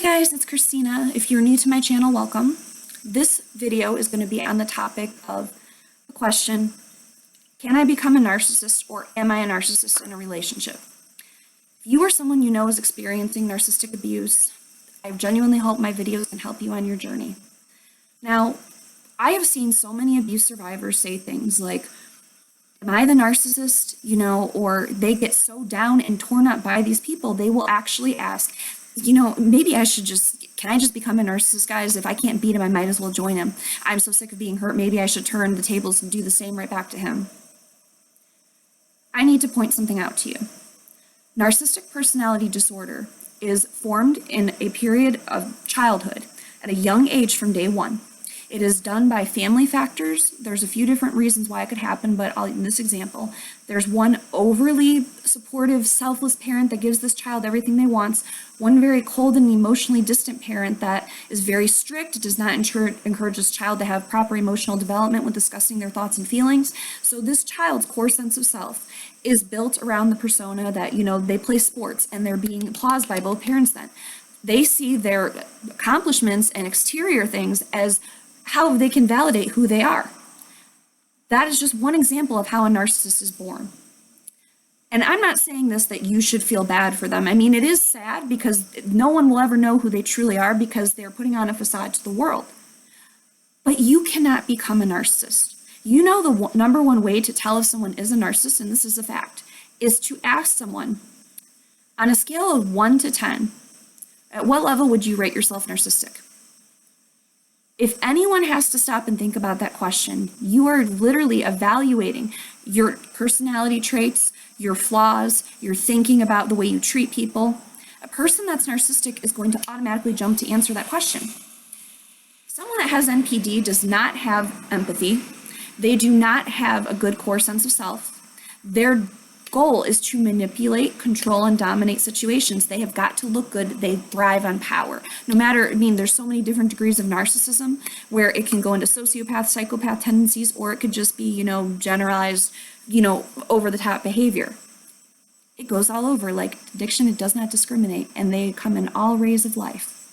guys, it's Christina. If you're new to my channel, welcome. This video is going to be on the topic of the question, can I become a narcissist or am I a narcissist in a relationship? If you or someone you know is experiencing narcissistic abuse, I genuinely hope my videos can help you on your journey. Now, I have seen so many abuse survivors say things like, am I the narcissist? Or they get so down and torn up by these people, they will actually ask, maybe can I just become a narcissist, guys? If I can't beat him, I might as well join him. I'm so sick of being hurt. Maybe I should turn the tables and do the same right back to him. I need to point something out to you. Narcissistic personality disorder is formed in a period of childhood at a young age from day one. It is done by family factors. There's a few different reasons why it could happen, but in this example, there's one overly supportive, selfless parent that gives this child everything they want, one very cold and emotionally distant parent that is very strict, does not encourage this child to have proper emotional development when discussing their thoughts and feelings. So this child's core sense of self is built around the persona that, they play sports and they're being applauded by both parents then. They see their accomplishments and exterior things as how they can validate who they are. That is just one example of how a narcissist is born. And I'm not saying this that you should feel bad for them. I mean, it is sad because no one will ever know who they truly are because they're putting on a facade to the world. But you cannot become a narcissist. The number one way to tell if someone is a narcissist, and this is a fact, is to ask someone, on a scale of 1 to 10, at what level would you rate yourself narcissistic? If anyone has to stop and think about that question, you are literally evaluating your personality traits, your flaws, your thinking about the way you treat people. A person that's narcissistic is going to automatically jump to answer that question. Someone that has NPD does not have empathy. They do not have a good core sense of self. Their goal is to manipulate, control, and dominate situations. They have got to look good. They thrive on power. There's so many different degrees of narcissism where it can go into sociopath, psychopath tendencies, or it could just be, generalized, over-the-top behavior. It goes all over. Like addiction, it does not discriminate, and they come in all rays of life.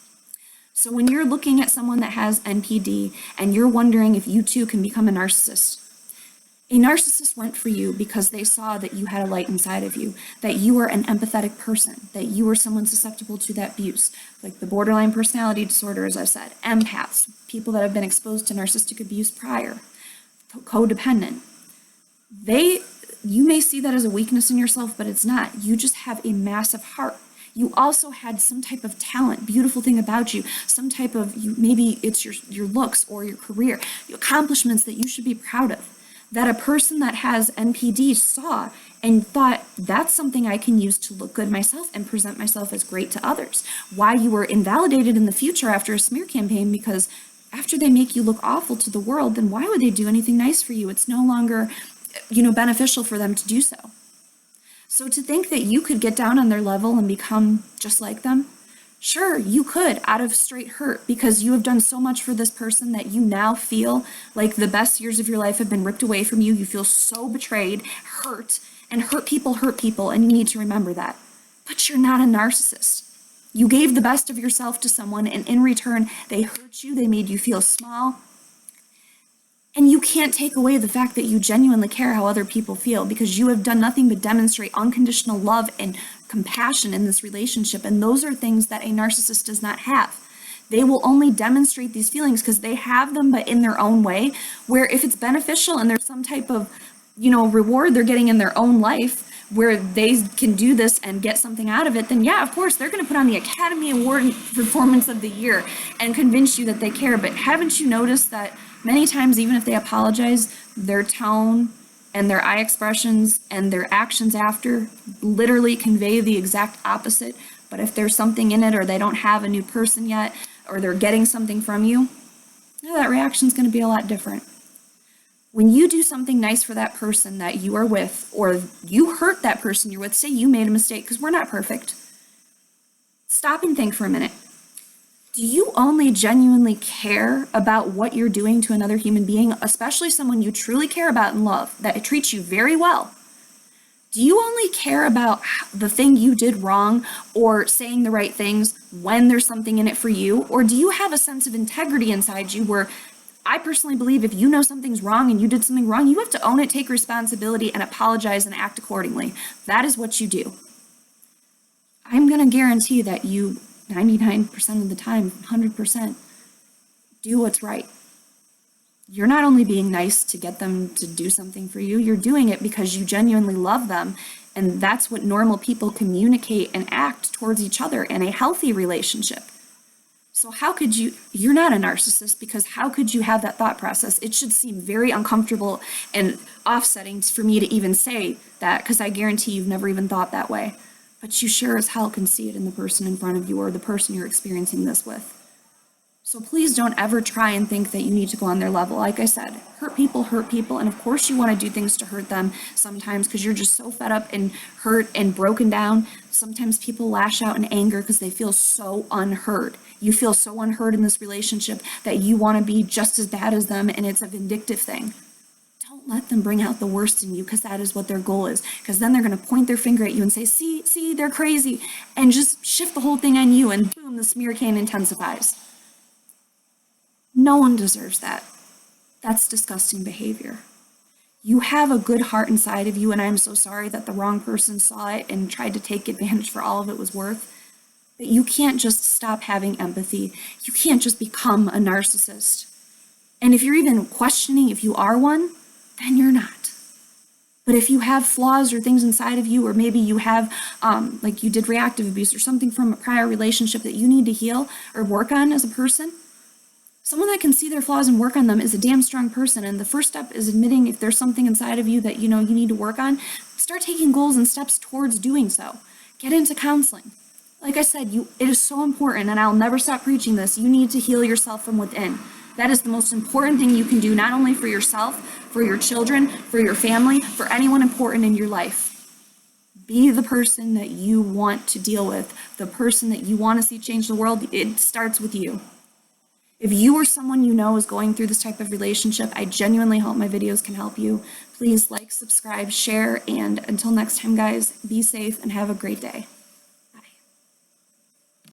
So when you're looking at someone that has NPD and you're wondering if you too can become a narcissist, a narcissist went for you because they saw that you had a light inside of you, that you were an empathetic person, that you were someone susceptible to that abuse, like the borderline personality disorder, as I said, empaths, people that have been exposed to narcissistic abuse prior, codependent. You may see that as a weakness in yourself, but it's not. You just have a massive heart. You also had some type of talent, beautiful thing about you, some type of, maybe it's your looks or your career, your accomplishments that you should be proud of. That a person that has NPD saw and thought, that's something I can use to look good myself and present myself as great to others. Why you were invalidated in the future after a smear campaign, because after they make you look awful to the world, then why would they do anything nice for you? It's no longer, beneficial for them to do so. So to think that you could get down on their level and become just like them, sure, you could, out of straight hurt, because you have done so much for this person that you now feel like the best years of your life have been ripped away from you. You feel so betrayed, hurt, and hurt people, and you need to remember that. But you're not a narcissist. You gave the best of yourself to someone, and in return, they hurt you, they made you feel small. And you can't take away the fact that you genuinely care how other people feel, because you have done nothing but demonstrate unconditional love and compassion in this relationship. And those are things that a narcissist does not have. They will only demonstrate these feelings because they have them, but in their own way, where if it's beneficial and there's some type of, reward they're getting in their own life where they can do this and get something out of it, then yeah, of course, they're going to put on the Academy Award Performance of the Year and convince you that they care. But haven't you noticed that many times, even if they apologize, their tone and their eye expressions and their actions after literally convey the exact opposite? But if there's something in it, or they don't have a new person yet, or they're getting something from you, that reaction's going to be a lot different. When you do something nice for that person that you are with, or you hurt that person you're with, say you made a mistake, because we're not perfect, stop and think for a minute. Do you only genuinely care about what you're doing to another human being, especially someone you truly care about and love, that treats you very well? Do you only care about the thing you did wrong or saying the right things when there's something in it for you? Or do you have a sense of integrity inside you where I personally believe if you know something's wrong and you did something wrong, you have to own it, take responsibility, and apologize and act accordingly. That is what you do. I'm going to guarantee that you 99% of the time, 100%, do what's right. You're not only being nice to get them to do something for you, you're doing it because you genuinely love them. And that's what normal people communicate and act towards each other in a healthy relationship. So how could you're not a narcissist, because how could you have that thought process? It should seem very uncomfortable and offsetting for me to even say that, because I guarantee you've never even thought that way. But you sure as hell can see it in the person in front of you or the person you're experiencing this with. So please don't ever try and think that you need to go on their level. Like I said, hurt people, and of course you want to do things to hurt them sometimes because you're just so fed up and hurt and broken down. Sometimes people lash out in anger because they feel so unheard. You feel so unheard in this relationship that you want to be just as bad as them, and it's a vindictive thing. Don't let them bring out the worst in you, because that is what their goal is. Because then they're going to point their finger at you and say, see, they're crazy, and just shift the whole thing on you, and boom, the smear campaign intensifies. No one deserves that. That's disgusting behavior. You have a good heart inside of you, and I'm so sorry that the wrong person saw it and tried to take advantage for all of it was worth. But you can't just stop having empathy. You can't just become a narcissist. And if you're even questioning if you are one, then you're not. But if you have flaws or things inside of you, or maybe you have, like you did reactive abuse or something from a prior relationship that you need to heal or work on as a person, someone that can see their flaws and work on them is a damn strong person. And the first step is admitting if there's something inside of you that you know you need to work on. Start taking goals and steps towards doing so. Get into counseling. Like I said, it is so important, and I'll never stop preaching this. You need to heal yourself from within. That is the most important thing you can do, not only for yourself, for your children, for your family, for anyone important in your life. Be the person that you want to deal with, the person that you want to see change the world. It starts with you. If you or someone you know is going through this type of relationship, I genuinely hope my videos can help you. Please like, subscribe, share, and until next time, guys, be safe and have a great day.